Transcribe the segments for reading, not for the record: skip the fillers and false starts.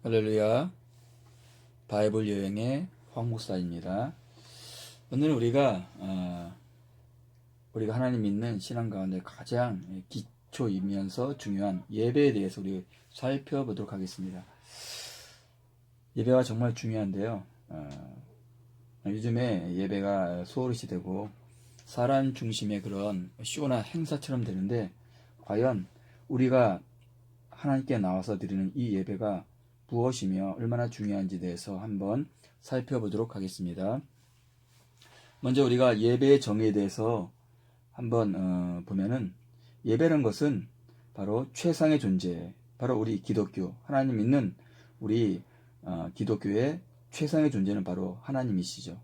할렐루야. 바이블 여행의 황 목사입니다. 오늘 우리가 하나님 믿는 신앙 가운데 가장 기초이면서 중요한 예배에 대해서 우리 살펴보도록 하겠습니다. 예배가 정말 중요한데요. 요즘에 예배가 소홀히 되고 사람 중심의 그런 쇼나 행사처럼 되는데, 과연 우리가 하나님께 나와서 드리는 이 예배가 무엇이며 얼마나 중요한지에 대해서 한번 살펴보도록 하겠습니다. 먼저 우리가 예배의 정의에 대해서 한번 보면은, 예배라는 것은 바로 최상의 존재, 바로 우리 기독교, 하나님 믿는 우리 기독교의 최상의 존재는 바로 하나님이시죠.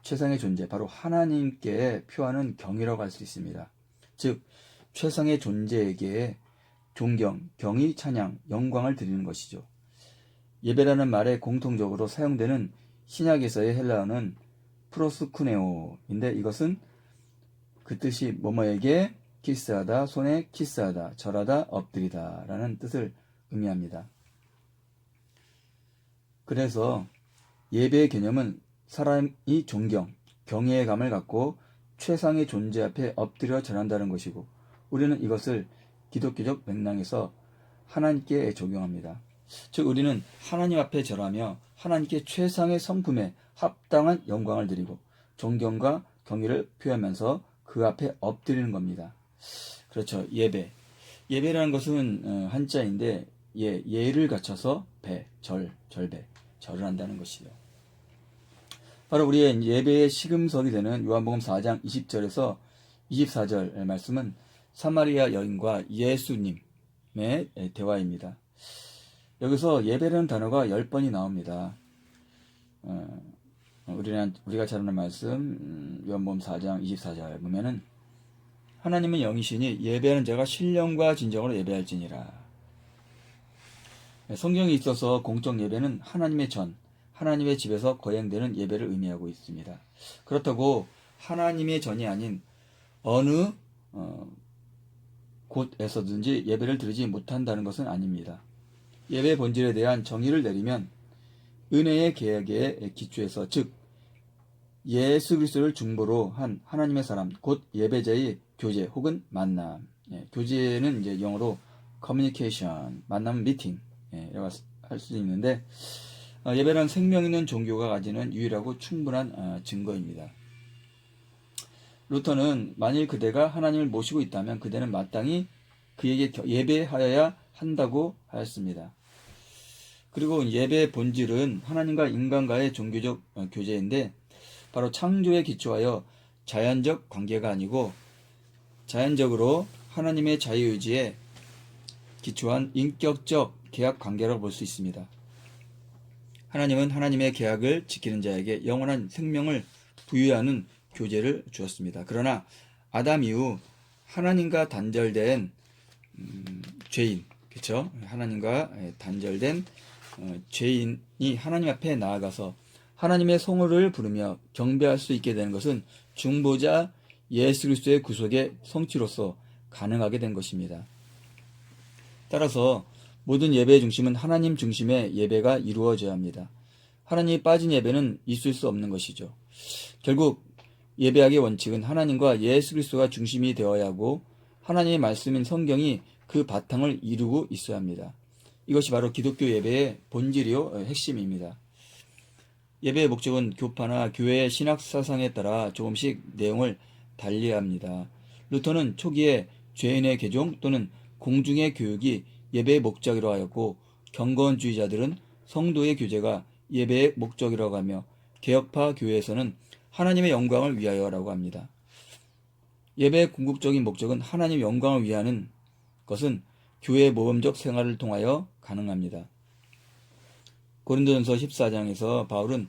최상의 존재, 바로 하나님께 표하는 경이라고 할 수 있습니다. 즉, 최상의 존재에게 존경, 경의, 찬양, 영광을 드리는 것이죠. 예배라는 말에 공통적으로 사용되는 신약에서의 헬라어는 프로스쿠네오인데, 이것은 그 뜻이 뭐뭐에게 키스하다, 손에 키스하다, 절하다, 엎드리다 라는 뜻을 의미합니다. 그래서 예배의 개념은 사람이 존경, 경외감을 갖고 최상의 존재 앞에 엎드려 절한다는 것이고, 우리는 이것을 기독교적 맥락에서 하나님께 적용합니다. 즉, 우리는 하나님 앞에 절하며 하나님께 최상의 성품에 합당한 영광을 드리고 존경과 경의를 표하면서 그 앞에 엎드리는 겁니다. 그렇죠. 예배라는 것은 한자인데, 예를 갖춰서 절배, 절을 한다는 것이요. 바로 우리의 예배의 시금석이 되는 요한복음 4장 20절에서 24절 말씀은 사마리아 여인과 예수님의 대화입니다. 여기서 예배라는 단어가 10번이 나옵니다. 우리가 잘 아는 말씀, 요한복음 4장 24절 보면은, 하나님은 영이시니 예배하는 자가 신령과 진정으로 예배할지니라. 성경에 있어서 공적 예배는 하나님의 집에서 거행되는 예배를 의미하고 있습니다. 그렇다고 하나님의 전이 아닌 어느 곳에서든지 예배를 드리지 못한다는 것은 아닙니다. 예배의 본질에 대한 정의를 내리면, 은혜의 계약에 기초해서, 즉 예수 그리스도를 중보로 한 하나님의 사람, 곧 예배자의 교제 혹은 만남. 교제는 이제 영어로 communication, 만남은 meeting, 라고 할 수 있는데, 예배란 생명 있는 종교가 가지는 유일하고 충분한 증거입니다. 루터는 만일 그대가 하나님을 모시고 있다면 그대는 마땅히 그에게 예배하여야 한다고 하였습니다. 그리고 예배의 본질은 하나님과 인간과의 종교적 교제인데, 바로 창조에 기초하여 자연적 관계가 아니고 자연적으로 하나님의 자유의지에 기초한 인격적 계약 관계라고 볼 수 있습니다. 하나님은 하나님의 계약을 지키는 자에게 영원한 생명을 부여하는 교제를 주었습니다. 그러나 아담 이후 하나님과 단절된 죄인, 그렇죠? 하나님과 단절된 죄인이 하나님 앞에 나아가서 하나님의 성호를 부르며 경배할 수 있게 되는 것은 중보자 예수 그리스도의 구속의 성취로서 가능하게 된 것입니다. 따라서 모든 예배의 중심은 하나님 중심의 예배가 이루어져야 합니다. 하나님이 빠진 예배는 있을 수 없는 것이죠. 결국 예배학의 원칙은 하나님과 예수 그리스도가 중심이 되어야 하고, 하나님의 말씀인 성경이 그 바탕을 이루고 있어야 합니다. 이것이 바로 기독교 예배의 본질이요 핵심입니다. 예배의 목적은 교파나 교회의 신학 사상에 따라 조금씩 내용을 달리합니다. 루터는 초기에 죄인의 개종 또는 공중의 교육이 예배의 목적이라고 하였고, 경건주의자들은 성도의 교제가 예배의 목적이라고 하며, 개혁파 교회에서는 하나님의 영광을 위하여라고 합니다. 예배의 궁극적인 목적은 하나님의 영광을 위하는 것은 교회의 모범적 생활을 통하여 가능합니다. 고린도전서 14장에서 바울은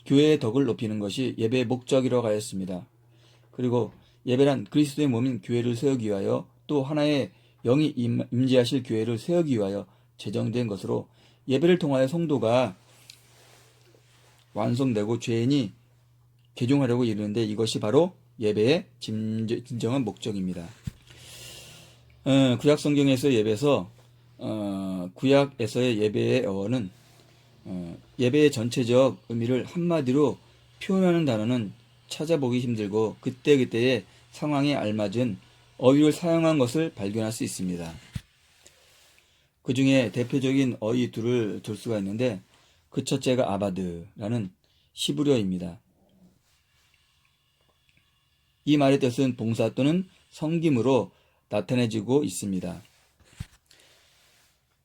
교회의 덕을 높이는 것이 예배의 목적이라고 하였습니다. 그리고 예배란 그리스도의 몸인 교회를 세우기 위하여, 또 하나의 영이 임재하실 교회를 세우기 위하여 제정된 것으로, 예배를 통하여 성도가 완성되고 죄인이 개종하려고 이르는데, 이것이 바로 예배의 진정한 목적입니다. 구약 성경에서 예배에서 구약에서의 예배의 어원은 예배의 전체적 의미를 한마디로 표현하는 단어는 찾아보기 힘들고 그때그때의 상황에 알맞은 어휘를 사용한 것을 발견할 수 있습니다. 그 중에 대표적인 어휘 둘을 들 수가 있는데 그 첫째가 아바드라는 히브리어입니다. 이 말의 뜻은 봉사 또는 섬김으로 나타내지고 있습니다.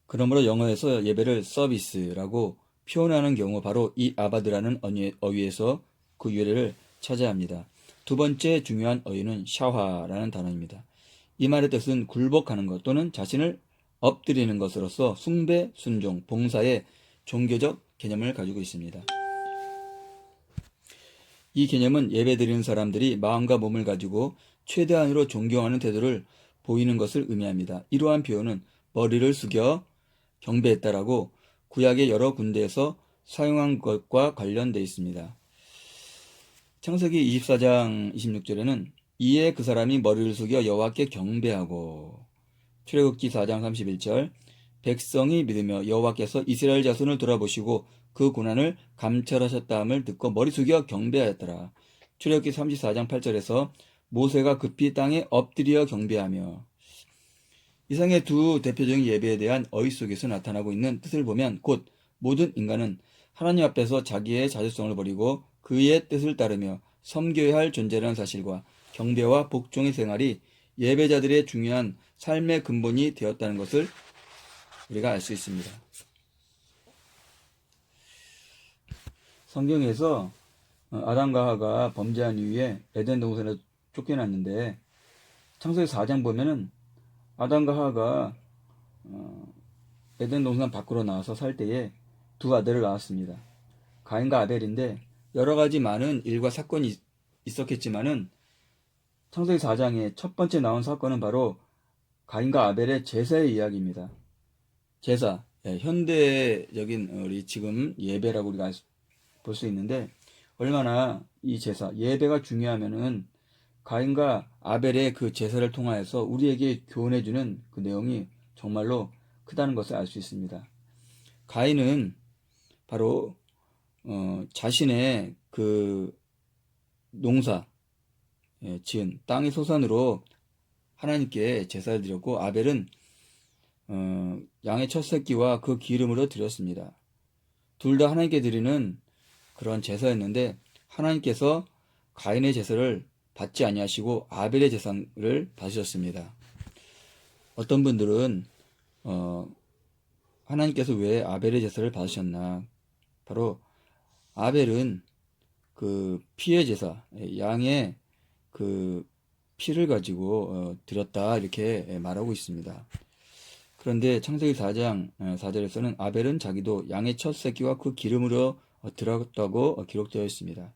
그러므로 영어에서 예배를 서비스라고 표현하는 경우 바로 이 아바드라는 어휘에서 그 유래를 찾아야 합니다. 두 번째 중요한 어휘는 샤화라는 단어입니다. 이 말의 뜻은 굴복하는 것 또는 자신을 엎드리는 것으로서 숭배, 순종, 봉사의 종교적 개념을 가지고 있습니다. 이 개념은 예배드리는 사람들이 마음과 몸을 가지고 최대한으로 존경하는 태도를 보이는 것을 의미합니다. 이러한 표현은 머리를 숙여 경배했다라고 구약의 여러 군데에서 사용한 것과 관련되어 있습니다. 창세기 24장 26절에는 이에 그 사람이 머리를 숙여 여호와께 경배하고, 출애굽기 4장 31절 백성이 믿으며 여호와께서 이스라엘 자손을 돌아보시고 그 고난을 감찰하셨다함을 듣고 머리 숙여 경배하였더라. 출애굽기 34장 8절에서 모세가 급히 땅에 엎드려 경배하며. 이상의 두 대표적인 예배에 대한 어휘 속에서 나타나고 있는 뜻을 보면 곧 모든 인간은 하나님 앞에서 자기의 자주성을 버리고 그의 뜻을 따르며 섬겨야 할 존재라는 사실과 경배와 복종의 생활이 예배자들의 중요한 삶의 근본이 되었다는 것을 우리가 알 수 있습니다. 성경에서 아담과 하가 범죄한 이후에 에덴 동산에서 쫓겨났는데 창세기 4장 보면은 아담과 하가 에덴 동산 밖으로 나와서 살 때에 두 아들을 낳았습니다. 가인과 아벨인데 여러 가지 많은 일과 사건이 있었겠지만은 창세기 4장에 첫 번째 나온 사건은 바로 가인과 아벨의 제사의 이야기입니다. 제사, 현대적인 우리 지금 예배라고 우리가 볼 수 있는데 얼마나 이 제사, 예배가 중요하면은 가인과 아벨의 그 제사를 통하여서 우리에게 교훈해주는 그 내용이 정말로 크다는 것을 알 수 있습니다. 가인은 바로 자신의 그 농사 지은 땅의 소산으로 하나님께 제사를 드렸고 아벨은 양의 첫 새끼와 그 기름으로 드렸습니다. 둘 다 하나님께 드리는 그런 제사였는데 하나님께서 가인의 제사를 받지 아니하시고 아벨의 제사를 받으셨습니다. 어떤 분들은 하나님께서 왜 아벨의 제사를 받으셨나? 바로 아벨은 그 피의 제사, 양의 그 피를 가지고 드렸다 이렇게 말하고 있습니다. 그런데 창세기 4장 4절에서는 아벨은 자기도 양의 첫 새끼와 그 기름으로 드렸다고 기록되어 있습니다.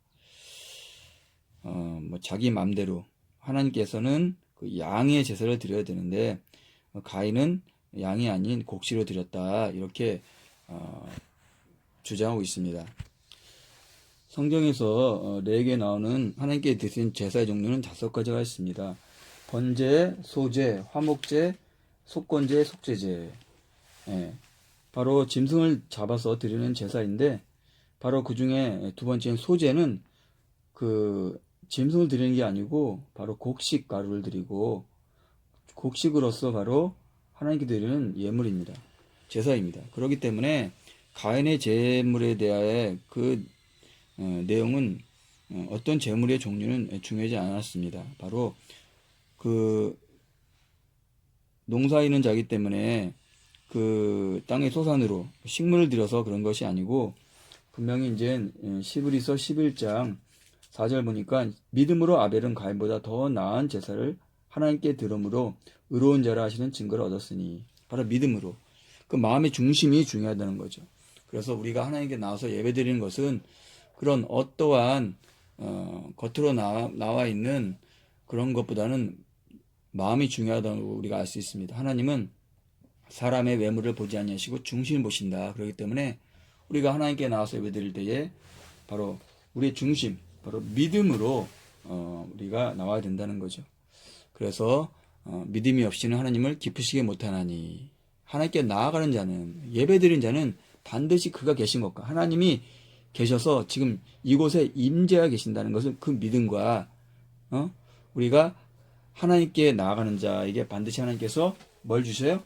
자기 맘대로 하나님께서는 그 양의 제사를 드려야 되는데 가인은 양이 아닌 곡식으로 드렸다 이렇게 주장하고 있습니다. 성경에서 레위기에 나오는 하나님께 드린 제사의 종류는 5가지가 있습니다. 번제, 소제, 화목제, 속건제, 속죄제. 바로 짐승을 잡아서 드리는 제사인데 바로 그 중에 두 번째는 소제는 그 짐승을 드리는 게 아니고 바로 곡식 가루를 드리고 곡식으로서 바로 하나님께 드리는 예물입니다. 제사입니다. 그렇기 때문에 가인의 제물에 대하여 그 내용은 어떤 제물의 종류는 중요하지 않았습니다. 바로 그 농사이는 자기 때문에 그 땅의 소산으로 식물을 들여서 그런 것이 아니고 분명히 이제 히브리서 11장 4절 보니까 믿음으로 아벨은 가인보다 더 나은 제사를 하나님께 드림으로 의로운 자라 하시는 증거를 얻었으니 바로 믿음으로 그 마음의 중심이 중요하다는 거죠. 그래서 우리가 하나님께 나와서 예배드리는 것은 그런 어떠한 겉으로 나와 있는 그런 것보다는 마음이 중요하다고 우리가 알 수 있습니다. 하나님은 사람의 외모를 보지 아니하시고 중심을 보신다. 그렇기 때문에 우리가 하나님께 나와서 예배드릴 때에 바로 우리의 중심, 바로 믿음으로 우리가 나와야 된다는 거죠. 그래서 믿음이 없이는 하나님을 기쁘시게 못하나니 하나님께 나아가는 자는 예배드린 자는 반드시 그가 계신 것과 하나님이 계셔서 지금 이곳에 임재하여 계신다는 것을 그 믿음과 우리가 하나님께 나아가는 자에게 반드시 하나님께서 뭘 주셔요?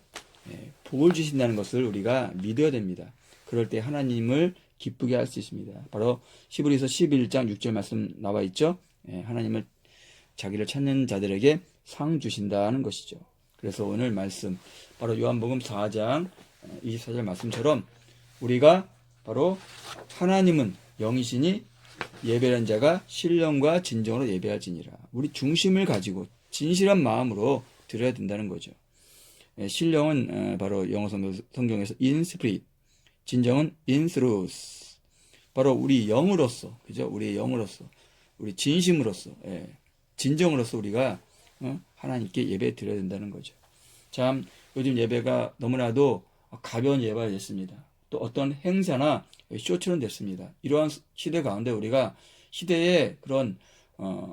복을 주신다는 것을 우리가 믿어야 됩니다. 그럴 때 하나님을 기쁘게 할 수 있습니다. 바로 히브리서 11장 6절 말씀 나와 있죠. 하나님을 자기를 찾는 자들에게 상 주신다는 것이죠. 그래서 오늘 말씀 바로 요한복음 4장 24절 말씀처럼 우리가 바로 하나님은 영이시니 예배하는 자가 신령과 진정으로 예배할지니라. 우리 중심을 가지고 진실한 마음으로 드려야 된다는 거죠. 신령은 바로 영어 성경에서 in spirit, 진정은 in truth. 바로 우리 영으로서, 그죠? 우리 영으로서, 우리 진심으로서, 진정으로서 우리가 하나님께 예배 드려야 된다는 거죠. 참 요즘 예배가 너무나도 가벼운 예배가 됐습니다. 또 어떤 행사나 쇼처럼 됐습니다. 이러한 시대 가운데 우리가 시대의 그런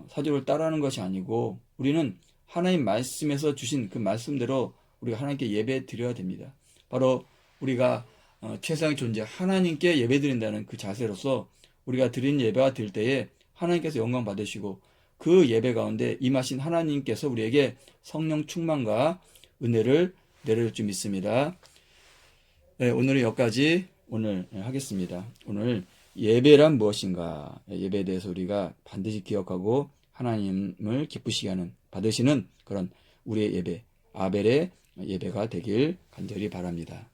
사조를 따라하는 것이 아니고 우리는 하나님 말씀에서 주신 그 말씀대로 우리가 하나님께 예배 드려야 됩니다. 바로 우리가 최상의 존재 하나님께 예배 드린다는 그 자세로서 우리가 드린 예배가 될 때에 하나님께서 영광 받으시고 그 예배 가운데 임하신 하나님께서 우리에게 성령 충만과 은혜를 내려줄 줄 믿습니다. 네, 오늘은 여기까지 하겠습니다. 오늘 예배란 무엇인가? 예배에 대해서 우리가 반드시 기억하고 하나님을 기쁘시게 하는 받으시는 그런 우리의 예배, 아벨의 예배가 되길 간절히 바랍니다.